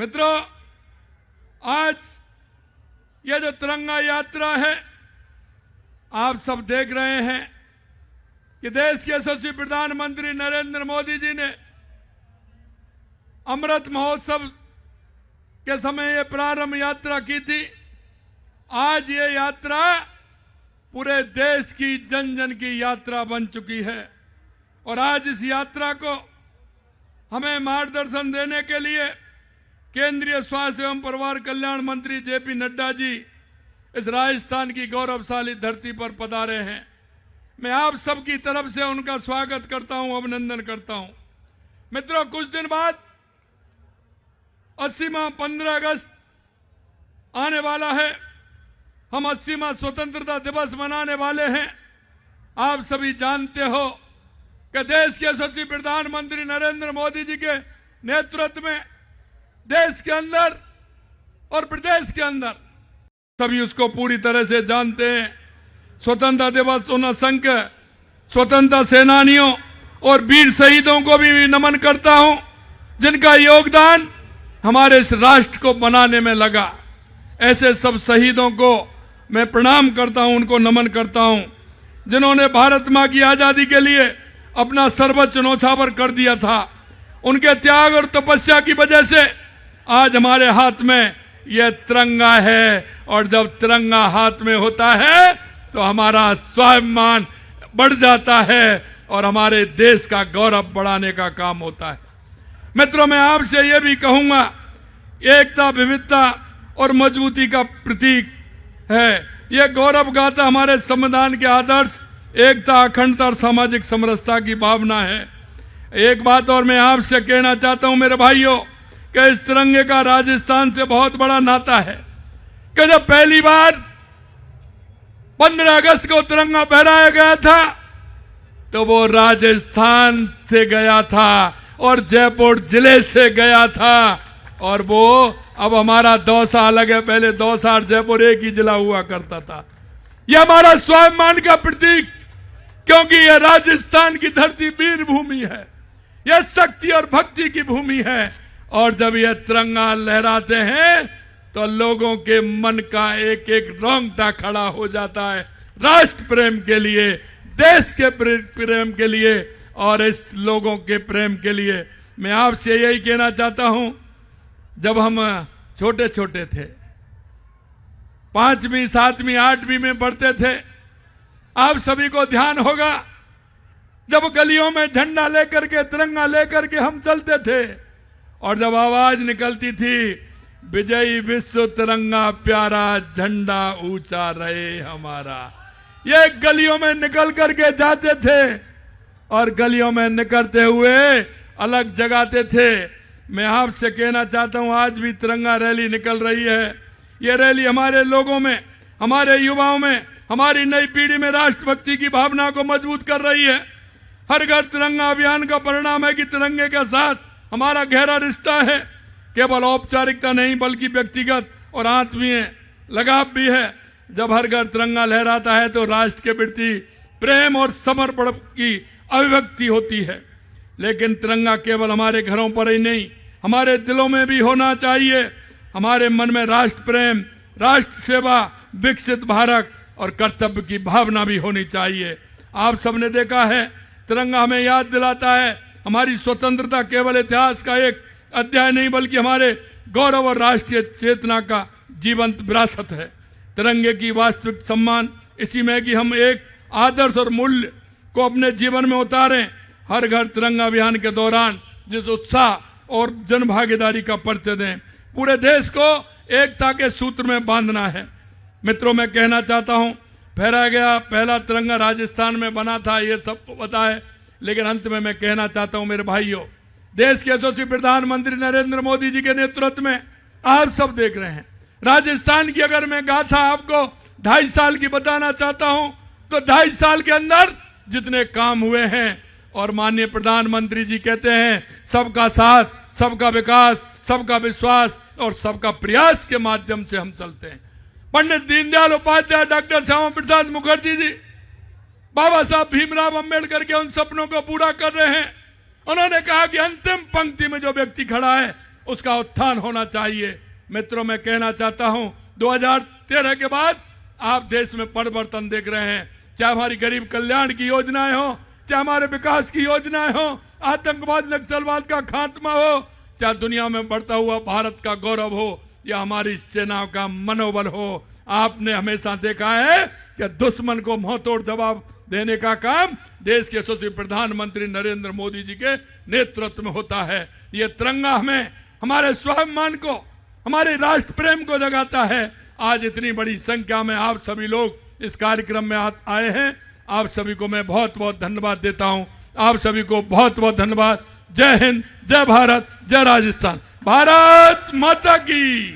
मित्रों, आज ये जो तिरंगा यात्रा है, आप सब देख रहे हैं कि देश के यशस्वी प्रधानमंत्री नरेंद्र मोदी जी ने अमृत महोत्सव के समय ये प्रारंभ यात्रा की थी। आज ये यात्रा पूरे देश की जन जन की यात्रा बन चुकी है और आज इस यात्रा को हमें मार्गदर्शन देने के लिए केंद्रीय स्वास्थ्य एवं परिवार कल्याण मंत्री जेपी नड्डा जी इस राजस्थान की गौरवशाली धरती पर पधारे हैं। मैं आप सबकी तरफ से उनका स्वागत करता हूं, अभिनंदन करता हूं। मित्रों, कुछ दिन बाद 80वां 15 अगस्त आने वाला है। हम 80वां स्वतंत्रता दिवस मनाने वाले हैं। आप सभी जानते हो कि देश के यशस्वी प्रधानमंत्री नरेंद्र मोदी जी के नेतृत्व में देश के अंदर और प्रदेश के अंदर सभी उसको पूरी तरह से जानते हैं। स्वतंत्रता दिवस उन असंख्य स्वतंत्रता सेनानियों और वीर शहीदों को भी नमन करता हूं जिनका योगदान हमारे इस राष्ट्र को बनाने में लगा। ऐसे सब शहीदों को मैं प्रणाम करता हूं, उनको नमन करता हूं जिन्होंने भारत मां की आजादी के लिए अपना सर्वोच्च न्योछावर कर दिया था। उनके त्याग और तपस्या की वजह से आज हमारे हाथ में यह तिरंगा है और जब तिरंगा हाथ में होता है तो हमारा स्वाभिमान बढ़ जाता है और हमारे देश का गौरव बढ़ाने का काम होता है। मित्रों, मैं आपसे यह भी कहूंगा, एकता विविधता और मजबूती का प्रतीक है। यह गौरव गाथा हमारे संविधान के आदर्श एकता, अखंडता और सामाजिक समरसता की भावना है। एक बात और मैं आपसे कहना चाहता हूं मेरे भाइयों कि इस तिरंगे का राजस्थान से बहुत बड़ा नाता है कि जब पहली बार 15 अगस्त को तिरंगा फहराया गया था तो वो राजस्थान से गया था और जयपुर जिले से गया था और वो अब हमारा दौसा अलग है। पहले दौसा और जयपुर एक ही जिला हुआ करता था। यह हमारा स्वाभिमान का प्रतीक, क्योंकि यह राजस्थान की धरती वीर भूमि है, यह शक्ति और भक्ति की भूमि है। और जब यह तिरंगा लहराते हैं तो लोगों के मन का एक एक रोंगटा खड़ा हो जाता है राष्ट्र प्रेम के लिए, देश के प्रेम के लिए और इस लोगों के प्रेम के लिए। मैं आपसे यही कहना चाहता हूं, जब हम छोटे छोटे थे, 5वीं 7वीं 8वीं में पढ़ते थे, आप सभी को ध्यान होगा जब गलियों में झंडा लेकर के, तिरंगा लेकर के हम चलते थे और जब आवाज निकलती थी, विजयी विश्व तिरंगा प्यारा, झंडा ऊंचा रहे हमारा। ये गलियों में निकल करके जाते थे और गलियों में निकलते हुए अलग जगाते थे। मैं आपसे कहना चाहता हूं, आज भी तिरंगा रैली निकल रही है। ये रैली हमारे लोगों में, हमारे युवाओं में, हमारी नई पीढ़ी में राष्ट्रभक्ति की भावना को मजबूत कर रही है। हर घर तिरंगा अभियान का परिणाम है कि तिरंगे के साथ हमारा गहरा रिश्ता है। केवल औपचारिकता नहीं बल्कि व्यक्तिगत और आत्मीय लगाव भी है। जब हर घर तिरंगा लहराता है तो राष्ट्र के प्रति प्रेम और समर्पण की अभिव्यक्ति होती है। लेकिन तिरंगा केवल हमारे घरों पर ही नहीं, हमारे दिलों में भी होना चाहिए। हमारे मन में राष्ट्र प्रेम, राष्ट्र सेवा, विकसित भारत और कर्तव्य की भावना भी होनी चाहिए। आप सबने देखा है, तिरंगा हमें याद दिलाता है हमारी स्वतंत्रता केवल इतिहास का एक अध्याय नहीं बल्कि हमारे गौरव और राष्ट्रीय चेतना का जीवंत विरासत है। तिरंगे की वास्तविक सम्मान इसी में है कि हम एक आदर्श और मूल्य को अपने जीवन में उतारें। हर घर तिरंगा अभियान के दौरान जिस उत्साह और जन भागीदारी का परिचय दें, पूरे देश को एकता के सूत्र में बांधना है। मित्रों, मैं कहना चाहता हूं, फहराया गया पहला तिरंगा राजस्थान में बना था, ये सबको पता है। लेकिन अंत में मैं कहना चाहता हूं मेरे भाइयों, देश के यशस्वी प्रधानमंत्री नरेंद्र मोदी जी के नेतृत्व में आप सब देख रहे हैं, राजस्थान की अगर मैं गाथा आपको 2.5 साल की बताना चाहता हूं तो 2.5 साल के अंदर जितने काम हुए हैं, और माननीय प्रधानमंत्री जी कहते हैं सबका साथ, सबका विकास, सबका विश्वास और सबका प्रयास के माध्यम से हम चलते हैं। पंडित दीनदयाल उपाध्याय, डॉक्टर श्यामा प्रसाद मुखर्जी जी, बाबा साहब भीमराव अंबेडकर के उन सपनों को पूरा कर रहे हैं। उन्होंने कहा कि अंतिम पंक्ति में जो व्यक्ति खड़ा है उसका उत्थान होना चाहिए। मित्रों, मैं कहना चाहता हूं 2013 के बाद आप देश में परिवर्तन देख रहे हैं, चाहे हमारी गरीब कल्याण की योजनाएं हो, चाहे हमारे विकास की योजनाएं हो, आतंकवाद नक्सलवाद का खात्मा हो, चाहे दुनिया में बढ़ता हुआ भारत का गौरव हो या हमारी सेनाओं का मनोबल हो। आपने हमेशा देखा है कि दुश्मन को मुंहतोड़ जवाब देने का काम देश के यशस्वी प्रधानमंत्री नरेंद्र मोदी जी के नेतृत्व में होता है। ये तिरंगा हमें हमारे स्वाभिमान को, हमारे राष्ट्र प्रेम को जगाता है। आज इतनी बड़ी संख्या में आप सभी लोग इस कार्यक्रम में आए हैं, आप सभी को मैं बहुत बहुत धन्यवाद देता हूं। आप सभी को बहुत बहुत धन्यवाद। जय हिंद, जय भारत, जय राजस्थान। भारत माता की,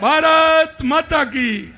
भारत माता की।